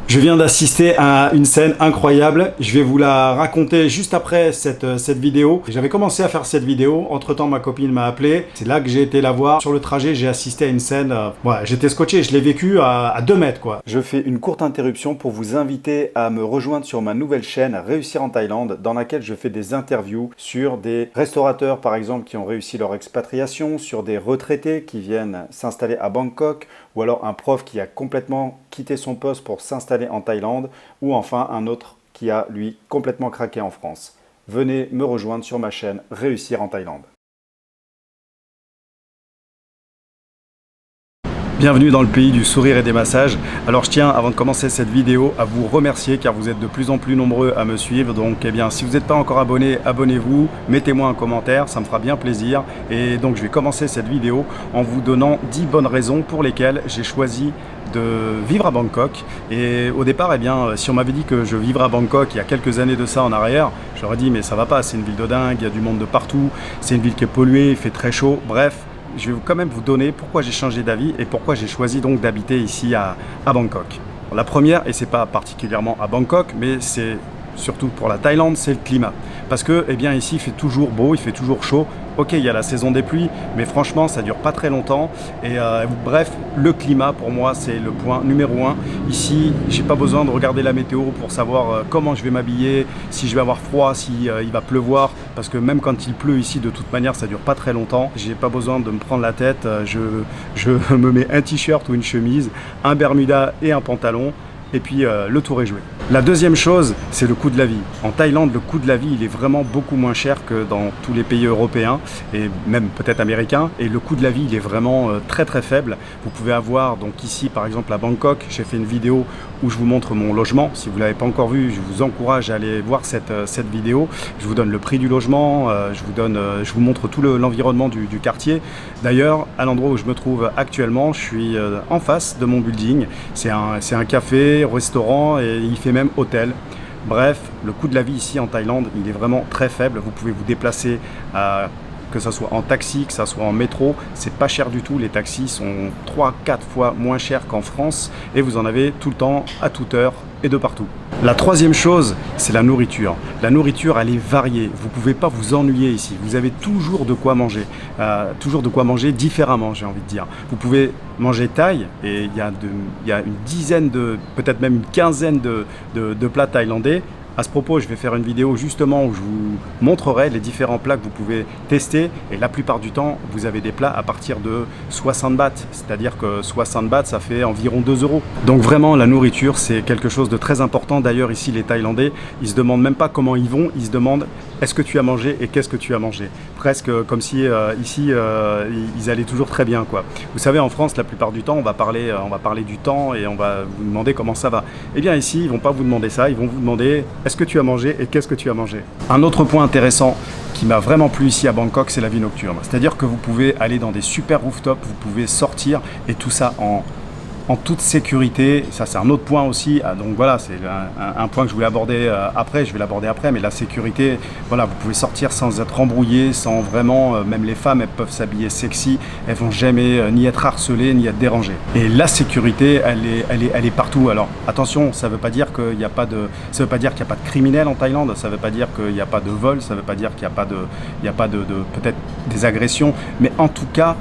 Je viens d'assister à une scène incroyable, je vais vous la raconter juste après cette vidéo. J'avais commencé à faire cette vidéo, entre temps ma copine m'a appelé, c'est là que j'ai été la voir. Sur le trajet j'ai assisté à une scène, j'étais scotché, je l'ai vécu à 2 mètres quoi. Je fais une courte interruption pour vous inviter à me rejoindre sur ma nouvelle chaîne Réussir en Thaïlande, dans laquelle je fais des interviews sur des restaurateurs par exemple qui ont réussi leur expatriation, sur des retraités qui viennent s'installer à Bangkok, ou alors un prof qui a complètement quitté son poste pour s'installer en Thaïlande, ou enfin un autre qui a lui complètement craqué en France. Venez me rejoindre sur ma chaîne Réussir en Thaïlande. Bienvenue dans le pays du sourire et des massages. Alors je tiens, avant de commencer cette vidéo, à vous remercier car vous êtes de plus en plus nombreux à me suivre. Donc si vous n'êtes pas encore abonné, abonnez-vous, mettez-moi un commentaire, ça me fera bien plaisir. Et donc je vais commencer cette vidéo en vous donnant 10 bonnes raisons pour lesquelles j'ai choisi de vivre à Bangkok. Et au départ, si on m'avait dit que je vivrais à Bangkok il y a quelques années de ça en arrière, j'aurais dit mais ça va pas, c'est une ville de dingue, il y a du monde de partout, c'est une ville qui est polluée, il fait très chaud, bref. Je vais quand même vous donner pourquoi j'ai changé d'avis et pourquoi j'ai choisi donc d'habiter ici à Bangkok. La première, et c'est pas particulièrement à Bangkok, mais c'est surtout pour la Thaïlande, c'est le climat. Parce que ici il fait toujours beau, il fait toujours chaud. Ok, il y a la saison des pluies, mais franchement ça dure pas très longtemps. Et bref, le climat pour moi c'est le point numéro 1. Ici, j'ai pas besoin de regarder la météo pour savoir comment je vais m'habiller, si je vais avoir froid, si il va pleuvoir. Parce que même quand il pleut ici, de toute manière, ça dure pas très longtemps. J'ai pas besoin de me prendre la tête. Je me mets un t-shirt ou une chemise, un bermuda et un pantalon. Et puis le tour est joué. La deuxième chose, c'est le coût de la vie. En Thaïlande, le coût de la vie, il est vraiment beaucoup moins cher que dans tous les pays européens et même peut-être américains. Et le coût de la vie, il est vraiment très très faible. Vous pouvez avoir, donc ici par exemple à Bangkok, j'ai fait une vidéo où je vous montre mon logement. Si vous ne l'avez pas encore vu, je vous encourage à aller voir cette vidéo. Je vous donne le prix du logement, je vous montre tout l'environnement du quartier. D'ailleurs, à l'endroit où je me trouve actuellement, je suis en face de mon building. C'est un café, restaurant et il fait même hôtel. Bref, le coût de la vie ici en Thaïlande, il est vraiment très faible. Vous pouvez vous déplacer que ce soit en taxi, que ce soit en métro, c'est pas cher du tout. Les taxis sont 3-4 fois moins chers qu'en France et vous en avez tout le temps, à toute heure et de partout. La troisième chose, c'est la nourriture. La nourriture, elle est variée. Vous pouvez pas vous ennuyer ici. Vous avez toujours de quoi manger. Toujours de quoi manger différemment, j'ai envie de dire. Vous pouvez manger thaï et il y a une dizaine, peut-être même une quinzaine de plats thaïlandais. À ce propos, je vais faire une vidéo justement où je vous montrerai les différents plats que vous pouvez tester. Et la plupart du temps, vous avez des plats à partir de 60 bahts. C'est-à-dire que 60 bahts, ça fait environ 2 €. Donc vraiment, la nourriture, c'est quelque chose de très important. D'ailleurs, ici, les Thaïlandais, ils se demandent même pas comment ils vont. Ils se demandent est-ce que tu as mangé et qu'est-ce que tu as mangé. Presque comme si ici, ils allaient toujours très bien, quoi. Vous savez, en France, la plupart du temps, on va parler du temps et on va vous demander comment ça va. Eh bien ici, ils vont pas vous demander ça. Ils vont vous demander est-ce que tu as mangé et qu'est-ce que tu as mangé. Un autre point intéressant qui m'a vraiment plu ici à Bangkok, c'est la vie nocturne. C'est-à-dire que vous pouvez aller dans des super rooftops, vous pouvez sortir et tout ça en toute sécurité. Ça c'est un autre point aussi, donc voilà, c'est un point que je voulais aborder après, je vais l'aborder après, mais la sécurité, voilà, vous pouvez sortir sans être embrouillé, sans vraiment, même les femmes, elles peuvent s'habiller sexy, elles vont jamais ni être harcelées, ni être dérangées. Et la sécurité, elle est partout. Alors attention, ça veut pas dire qu'il n'y a pas de criminels en Thaïlande, ça veut pas dire qu'il n'y a pas de vol, ça veut pas dire qu'il n'y a pas de peut-être des agressions, mais en tout cas,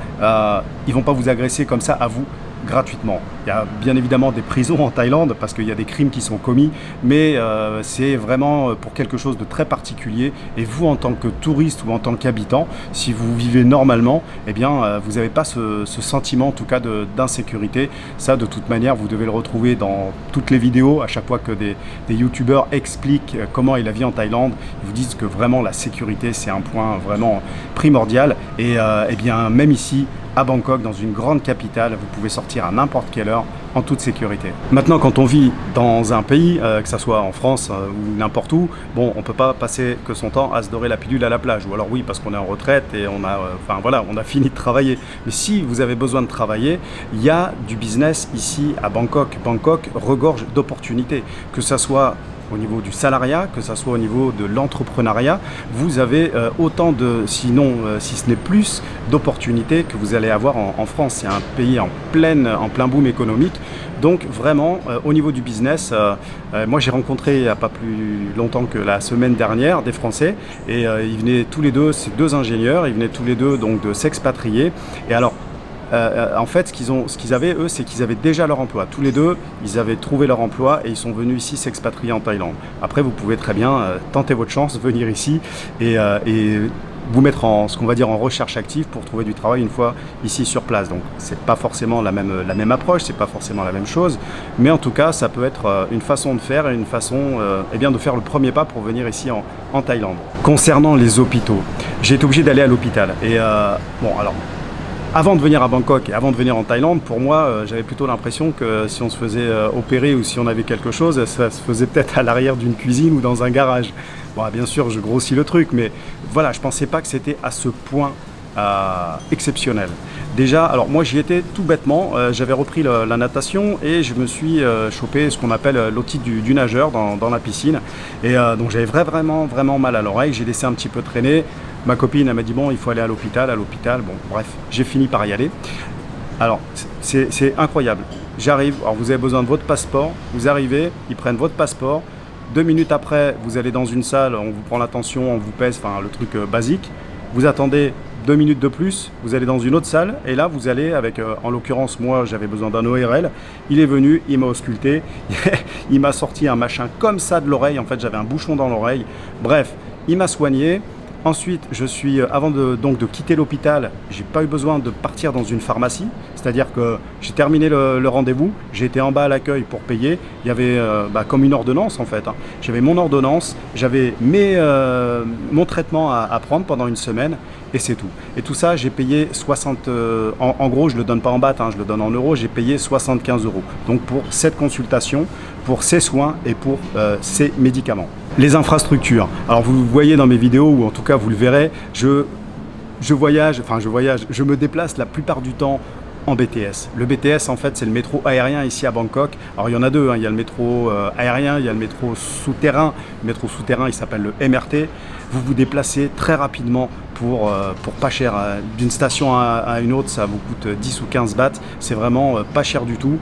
ils vont pas vous agresser comme ça à vous, gratuitement. Il y a bien évidemment des prisons en Thaïlande parce qu'il y a des crimes qui sont commis, mais c'est vraiment pour quelque chose de très particulier. Et vous, en tant que touriste ou en tant qu'habitant, si vous vivez normalement, eh bien, vous n'avez pas ce sentiment en tout cas d'insécurité. Ça, de toute manière, vous devez le retrouver dans toutes les vidéos. À chaque fois que des youtubeurs expliquent comment est la vie en Thaïlande, ils vous disent que vraiment la sécurité, c'est un point vraiment primordial. Et eh bien, même ici, à Bangkok, dans une grande capitale, vous pouvez sortir à n'importe quelle heure en toute sécurité. Maintenant, quand on vit dans un pays, que ce soit en France ou n'importe où, bon, on peut pas passer que son temps à se dorer la pilule à la plage. Ou alors oui, parce qu'on est en retraite et on a fini de travailler. Mais si vous avez besoin de travailler, il y a du business ici à Bangkok. Bangkok regorge d'opportunités, que ça soit au niveau du salariat, que ce soit au niveau de l'entrepreneuriat, vous avez autant de, sinon si ce n'est plus, d'opportunités que vous allez avoir en France. C'est un pays en plein boom économique. Donc vraiment, au niveau du business, moi j'ai rencontré il n'y a pas plus longtemps que la semaine dernière des Français et ils venaient tous les deux, c'est deux ingénieurs, ils venaient tous les deux donc de s'expatrier. Et alors, en fait, ce qu'ils avaient, eux, c'est qu'ils avaient déjà leur emploi. Tous les deux, ils avaient trouvé leur emploi et ils sont venus ici s'expatrier en Thaïlande. Après, vous pouvez très bien tenter votre chance, venir ici et vous mettre en, ce qu'on va dire, en recherche active pour trouver du travail une fois ici sur place. Donc, c'est pas forcément la même approche, c'est pas forcément la même chose, mais en tout cas, ça peut être une façon de faire et une façon eh bien, de faire le premier pas pour venir ici en Thaïlande. Concernant les hôpitaux, j'ai été obligé d'aller à l'hôpital et bon, alors. Avant de venir à Bangkok et avant de venir en Thaïlande, pour moi, j'avais plutôt l'impression que si on se faisait opérer ou si on avait quelque chose, ça se faisait peut-être à l'arrière d'une cuisine ou dans un garage. Bon, bien sûr, je grossis le truc, mais voilà, je ne pensais pas que c'était à ce point exceptionnel. Déjà, alors moi j'y étais tout bêtement, j'avais repris la natation et je me suis chopé ce qu'on appelle l'otite du nageur dans la piscine. Et donc j'avais vraiment mal à l'oreille, j'ai laissé un petit peu traîner. Ma copine, elle m'a dit bon, il faut aller à l'hôpital. Bon, bref, j'ai fini par y aller. Alors, c'est incroyable. J'arrive, alors vous avez besoin de votre passeport, vous arrivez, ils prennent votre passeport. 2 minutes après, vous allez dans une salle, on vous prend la tension, on vous pèse, enfin le truc basique. Vous attendez 2 minutes de plus, vous allez dans une autre salle et là vous allez avec, en l'occurrence moi j'avais besoin d'un ORL, il est venu, il m'a ausculté, il m'a sorti un machin comme ça de l'oreille, en fait j'avais un bouchon dans l'oreille, bref, il m'a soigné. Ensuite, avant de quitter l'hôpital, j'ai pas eu besoin de partir dans une pharmacie, c'est-à-dire que j'ai terminé le rendez-vous, j'ai été en bas à l'accueil pour payer, il y avait comme une ordonnance en fait, hein. J'avais mon ordonnance, j'avais mon traitement à prendre pendant une semaine et c'est tout. Et tout ça, j'ai payé 60, en gros je le donne pas en bahts, hein, je le donne en euros, j'ai payé 75 €. Donc pour cette consultation, pour ces soins et pour ces médicaments. Les infrastructures. Alors vous voyez dans mes vidéos, ou en tout cas vous le verrez, je me déplace la plupart du temps en BTS. Le BTS en fait c'est le métro aérien ici à Bangkok. Alors il y en a deux, hein. Il y a le métro aérien, il y a le métro souterrain. Le métro souterrain il s'appelle le MRT. Vous vous déplacez très rapidement pour pas cher. D'une station à une autre ça vous coûte 10 ou 15 bahts. C'est vraiment pas cher du tout.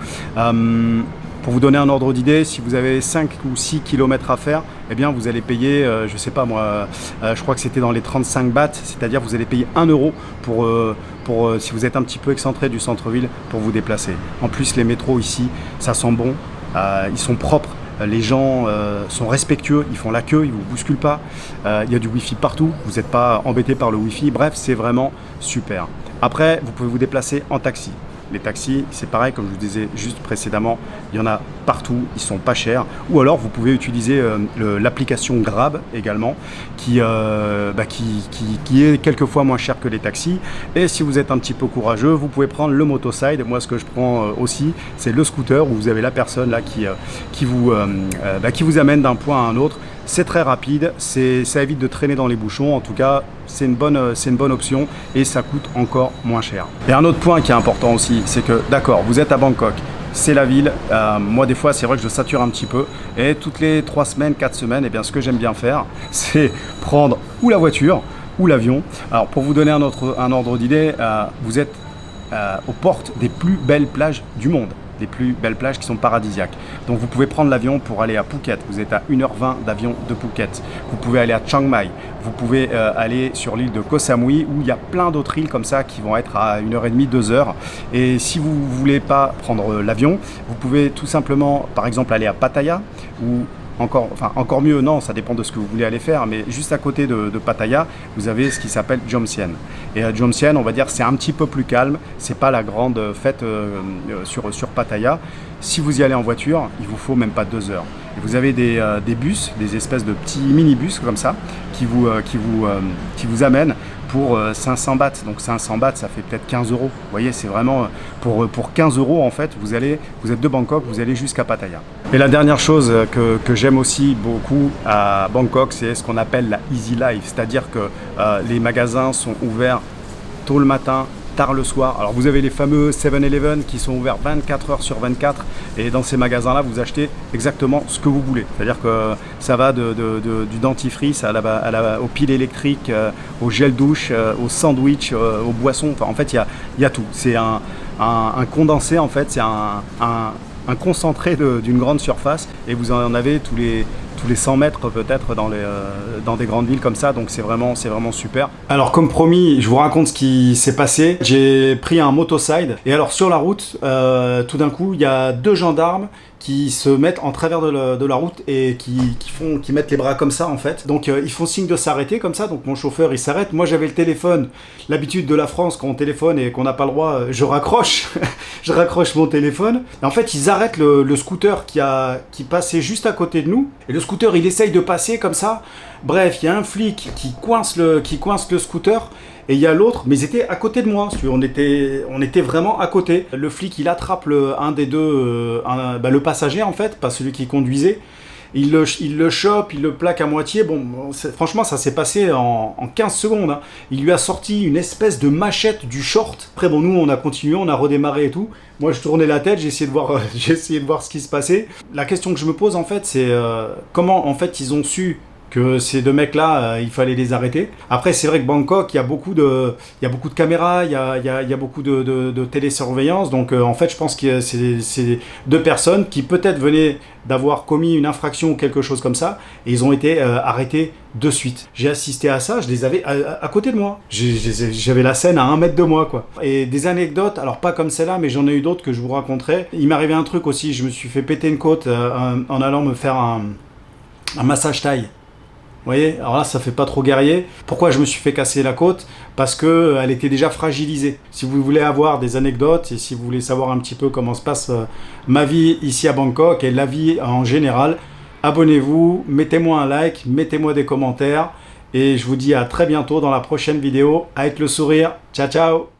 Pour vous donner un ordre d'idée, si vous avez 5 ou 6 km à faire, eh bien vous allez payer, je sais pas moi, je crois que c'était dans les 35 bahts, c'est-à-dire vous allez payer 1 € pour si vous êtes un petit peu excentré du centre-ville pour vous déplacer. En plus les métros ici, ça sent bon, ils sont propres. Les gens sont respectueux, ils font la queue, ils ne vous bousculent pas. Il y a du Wi-Fi partout, vous n'êtes pas embêté par le Wi-Fi. Bref, c'est vraiment super. Après, vous pouvez vous déplacer en taxi. Les taxis, c'est pareil, comme je vous disais juste précédemment, il y en a partout, ils sont pas chers. Ou alors, vous pouvez utiliser l'application Grab également, qui est quelques fois moins cher que les taxis. Et si vous êtes un petit peu courageux, vous pouvez prendre le Motoside. Moi, ce que je prends aussi, c'est le scooter, où vous avez la personne là qui vous amène d'un point à un autre. C'est très rapide, ça évite de traîner dans les bouchons. En tout cas, c'est une bonne option et ça coûte encore moins cher. Et un autre point qui est important aussi, c'est que d'accord, vous êtes à Bangkok, c'est la ville. Moi, des fois, c'est vrai que je sature un petit peu. Et toutes les 3 semaines, 4 semaines, eh bien, ce que j'aime bien faire, c'est prendre ou la voiture ou l'avion. Alors, pour vous donner un ordre d'idée, vous êtes aux portes des plus belles plages du monde. Les plus belles plages qui sont paradisiaques. Donc vous pouvez prendre l'avion pour aller à Phuket, vous êtes à 1h20 d'avion de Phuket. Vous pouvez aller à Chiang Mai, vous pouvez aller sur l'île de Koh Samui où il y a plein d'autres îles comme ça qui vont être à 1h30, 2h. Et si vous ne voulez pas prendre l'avion, vous pouvez tout simplement par exemple aller à Pattaya ou encore mieux, non, ça dépend de ce que vous voulez aller faire, mais juste à côté de Pattaya, vous avez ce qui s'appelle Jomtien. Et Jomtien, on va dire, c'est un petit peu plus calme, c'est pas la grande fête sur Pattaya. Si vous y allez en voiture, il vous faut même pas 2 heures. Et vous avez des bus, des espèces de petits minibus comme ça, qui vous amènent pour 500 bahts. Donc 500 bahts, ça fait peut-être 15 €. Vous voyez, c'est vraiment pour 15 € en fait, vous êtes de Bangkok, vous allez jusqu'à Pattaya. Et la dernière chose que j'aime aussi beaucoup à Bangkok, c'est ce qu'on appelle la Easy Life, c'est-à-dire que les magasins sont ouverts tôt le matin, tard le soir. Alors vous avez les fameux 7-Eleven qui sont ouverts 24 heures sur 24 et dans ces magasins-là, vous achetez exactement ce que vous voulez. C'est-à-dire que ça va du dentifrice aux piles électriques, au gel douche, au sandwich, aux boissons. Enfin, en fait, il y a tout. C'est un condensé, en fait, c'est un concentré d'une grande surface et vous en avez tous les 100 mètres peut-être dans des grandes villes comme ça, donc c'est vraiment super. Alors comme promis, je vous raconte ce qui s'est passé. J'ai pris un motoside et alors sur la route, tout d'un coup, il y a 2 gendarmes qui se mettent en travers de la route et qui mettent les bras comme ça en fait. Donc ils font signe de s'arrêter comme ça, donc mon chauffeur il s'arrête. Moi j'avais le téléphone, l'habitude de la France quand on téléphone et qu'on n'a pas le droit, je raccroche, je raccroche mon téléphone. Et en fait ils arrêtent le scooter qui passait juste à côté de nous. Et le scooter il essaye de passer comme ça. Bref, il y a un flic qui coince le scooter. Et il y a l'autre, mais ils étaient à côté de moi. On était vraiment à côté. Le flic, il attrape un des deux, le passager en fait, pas celui qui conduisait. Il le chope, il le plaque à moitié. Bon, franchement, ça s'est passé en 15 secondes. Hein. Il lui a sorti une espèce de machette du short. Après, bon, nous, on a continué, on a redémarré et tout. Moi, je tournais la tête, j'ai essayé de voir ce qui se passait. La question que je me pose, en fait, c'est comment, en fait, ils ont su que ces 2 mecs-là, il fallait les arrêter. Après, c'est vrai que Bangkok, il y a beaucoup de caméras, il y a beaucoup de télésurveillance. Donc, en fait, je pense que c'est 2 personnes qui peut-être venaient d'avoir commis une infraction ou quelque chose comme ça, et ils ont été arrêtés de suite. J'ai assisté à ça, je les avais à côté de moi. J'avais la scène à 1 mètre de moi, quoi. Et des anecdotes, alors pas comme celle-là, mais j'en ai eu d'autres que je vous raconterai. Il m'est arrivé un truc aussi, je me suis fait péter une côte en allant me faire un massage thaï. Vous voyez, alors là, ça fait pas trop guerrier. Pourquoi je me suis fait casser la côte? Parce que elle était déjà fragilisée. Si vous voulez avoir des anecdotes et si vous voulez savoir un petit peu comment se passe ma vie ici à Bangkok et la vie en général, abonnez-vous, mettez-moi un like, mettez-moi des commentaires et je vous dis à très bientôt dans la prochaine vidéo avec le sourire. Ciao, ciao!